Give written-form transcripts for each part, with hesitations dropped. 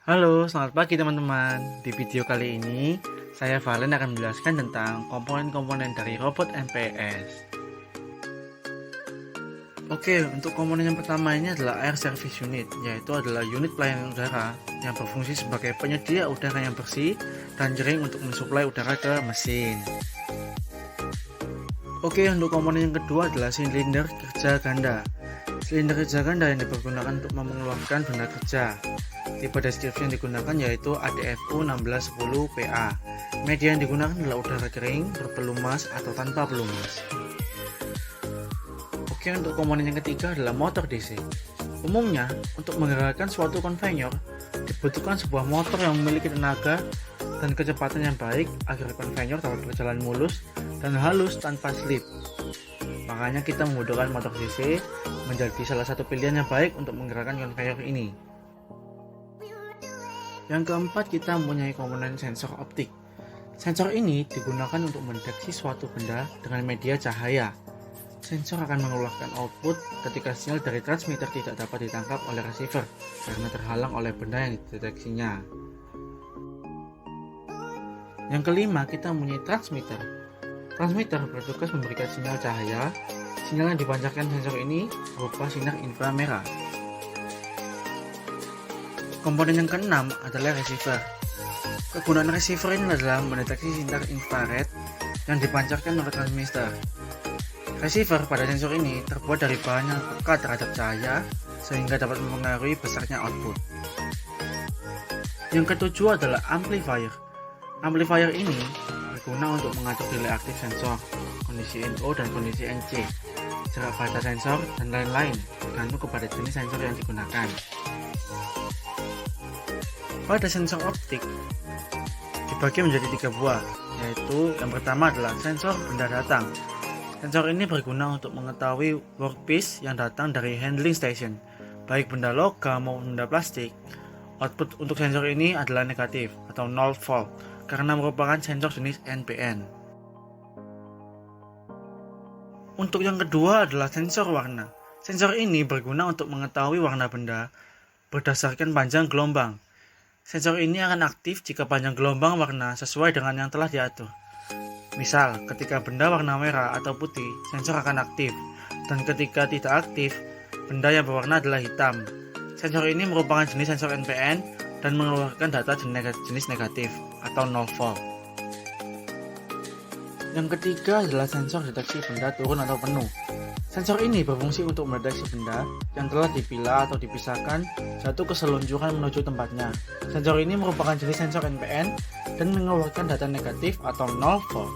Halo, selamat pagi teman-teman. Di video kali ini, saya Valen akan menjelaskan tentang komponen-komponen dari robot MPS. Oke, untuk komponen yang pertama ini adalah Air Service Unit, yaitu adalah unit pelayanan udara yang berfungsi sebagai penyedia udara yang bersih dan kering untuk mensuplai udara ke mesin. Oke, untuk komponen yang kedua adalah silinder kerja ganda. Silinder kerja ganda yang dipergunakan untuk mengeluarkan benda kerja. Tipe deskripsi yang digunakan yaitu ADFU 1610PA. Media yang digunakan adalah udara kering, berpelumas atau tanpa pelumas. Oke, untuk komponen yang ketiga adalah motor DC. Umumnya, untuk menggerakkan suatu konveyor, dibutuhkan sebuah motor yang memiliki tenaga dan kecepatan yang baik agar konveyor dapat berjalan mulus dan halus tanpa slip. Makanya kita membutuhkan motor DC menjadi salah satu pilihan yang baik untuk menggerakkan konveyor ini. Yang keempat, kita mempunyai komponen sensor optik. Sensor ini digunakan untuk mendeteksi suatu benda dengan media cahaya. Sensor akan mengeluarkan output ketika sinyal dari transmitter tidak dapat ditangkap oleh receiver karena terhalang oleh benda yang dideteksinya. Yang kelima, kita mempunyai transmitter. Transmitter bertugas memberikan sinyal cahaya. Sinyal yang dipancarkan sensor ini berupa sinar inframerah. Komponen yang keenam adalah receiver. Kegunaan receiver ini adalah mendeteksi sinar infrared yang dipancarkan oleh transmitter. Receiver pada sensor ini terbuat dari bahan yang peka terhadap cahaya sehingga dapat mempengaruhi besarnya output. Yang ketujuh adalah amplifier. Amplifier ini berguna untuk mengatur delay aktif sensor, kondisi NO dan kondisi NC, jarak batas sensor, dan lain-lain tergantung kepada jenis sensor yang digunakan. Pada sensor optik dibagi menjadi 3 buah, yaitu yang pertama adalah sensor benda datang. Sensor ini berguna untuk mengetahui workpiece yang datang dari handling station, baik benda logam maupun benda plastik. Output untuk sensor ini adalah negatif atau 0 volt karena merupakan sensor jenis NPN. Untuk yang kedua adalah sensor warna. Sensor ini berguna untuk mengetahui warna benda berdasarkan panjang gelombang. Sensor ini akan aktif jika panjang gelombang warna sesuai dengan yang telah diatur. Misal, ketika benda warna merah atau putih, sensor akan aktif, dan ketika tidak aktif, benda yang berwarna adalah hitam. Sensor ini merupakan jenis sensor NPN dan mengeluarkan data jenis negatif atau 0 volt. Yang ketiga adalah sensor deteksi benda turun atau penuh. Sensor ini berfungsi untuk mendeteksi benda yang telah dipilah atau dipisahkan jatuh ke seluncuran menuju tempatnya. Sensor ini merupakan jenis sensor NPN dan mengeluarkan data negatif atau 0 volt.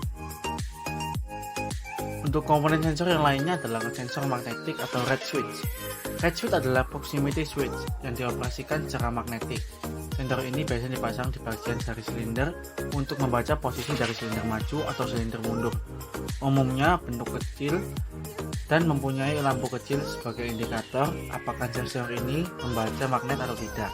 Untuk komponen sensor yang lainnya adalah sensor magnetik atau red switch. Red switch adalah proximity switch yang dioperasikan secara magnetik. Sensor ini biasanya dipasang di bagian dari silinder untuk membaca posisi dari silinder maju atau silinder mundur. Umumnya bentuk kecil dan mempunyai lampu kecil sebagai indikator apakah sensor ini membaca magnet atau tidak.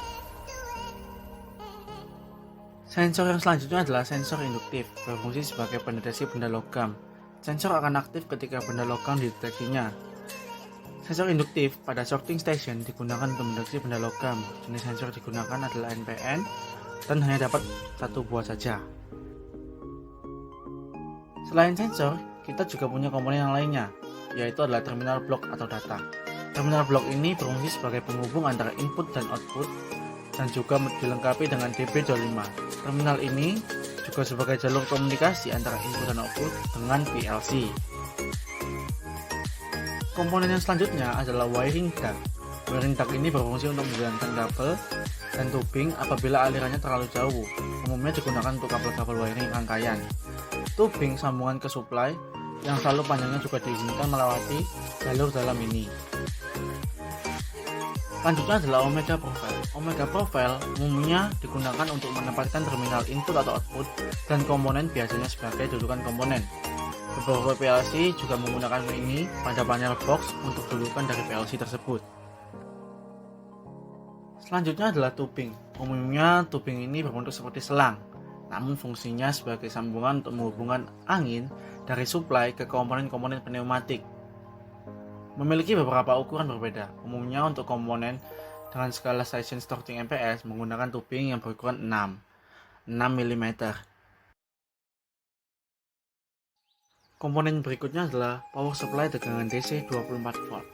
Sensor yang selanjutnya adalah sensor induktif, berfungsi sebagai pendeteksi benda logam. Sensor akan aktif ketika benda logam dideteksinya. Sensor induktif pada sorting station digunakan untuk mendeteksi benda logam. Jenis sensor digunakan adalah NPN dan hanya dapat satu buah saja. Selain sensor, kita juga punya komponen yang lainnya, yaitu adalah terminal blok atau data. Terminal blok ini berfungsi sebagai penghubung antara input dan output dan juga dilengkapi dengan DB25. Terminal ini juga sebagai jalur komunikasi antara input dan output dengan PLC. Komponen yang selanjutnya adalah wiring duct. Wiring duct ini berfungsi untuk menjalankan kabel dan tubing apabila alirannya terlalu jauh. Umumnya digunakan untuk kabel-kabel wiring rangkaian. Tubing sambungan ke supply yang selalu panjangnya juga diizinkan melewati jalur dalam ini. Selanjutnya adalah Omega Profile. Omega Profile umumnya digunakan untuk menempatkan terminal input atau output dan komponen biasanya sebagai dudukan komponen. Beberapa PLC juga menggunakan ini pada panel box untuk dudukan dari PLC tersebut. Selanjutnya adalah tubing. Umumnya tubing ini berbentuk seperti selang, namun fungsinya sebagai sambungan untuk menghubungkan angin dari supply ke komponen-komponen pneumatik. Memiliki beberapa ukuran berbeda. Umumnya untuk komponen dengan skala Sizen Starting MPS menggunakan tubing yang berukuran 6 mm. Komponen berikutnya adalah power supply tegangan DC 24 volt.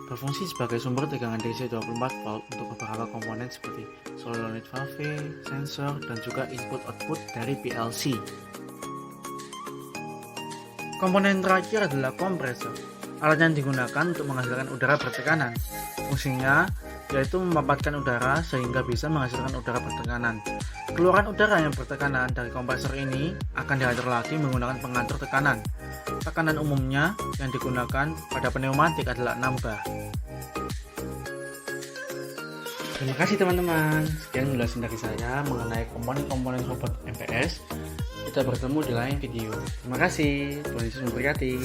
Berfungsi sebagai sumber tegangan DC 24 volt untuk beberapa komponen seperti solenoid valve, sensor, dan juga input-output dari PLC. Komponen terakhir adalah kompresor, alat yang digunakan untuk menghasilkan udara bertekanan. Fungsinya yaitu memanfaatkan udara sehingga bisa menghasilkan udara bertekanan. Keluaran udara yang bertekanan dari kompresor ini akan diatur lagi menggunakan pengatur tekanan. Tekanan umumnya yang digunakan pada pneumatik adalah 6 bar. Terima kasih teman-teman. Sekian ulasan dari saya mengenai komponen-komponen robot MPS. Kita bertemu di lain video. Terima kasih. Tuhan Yesus memberkati.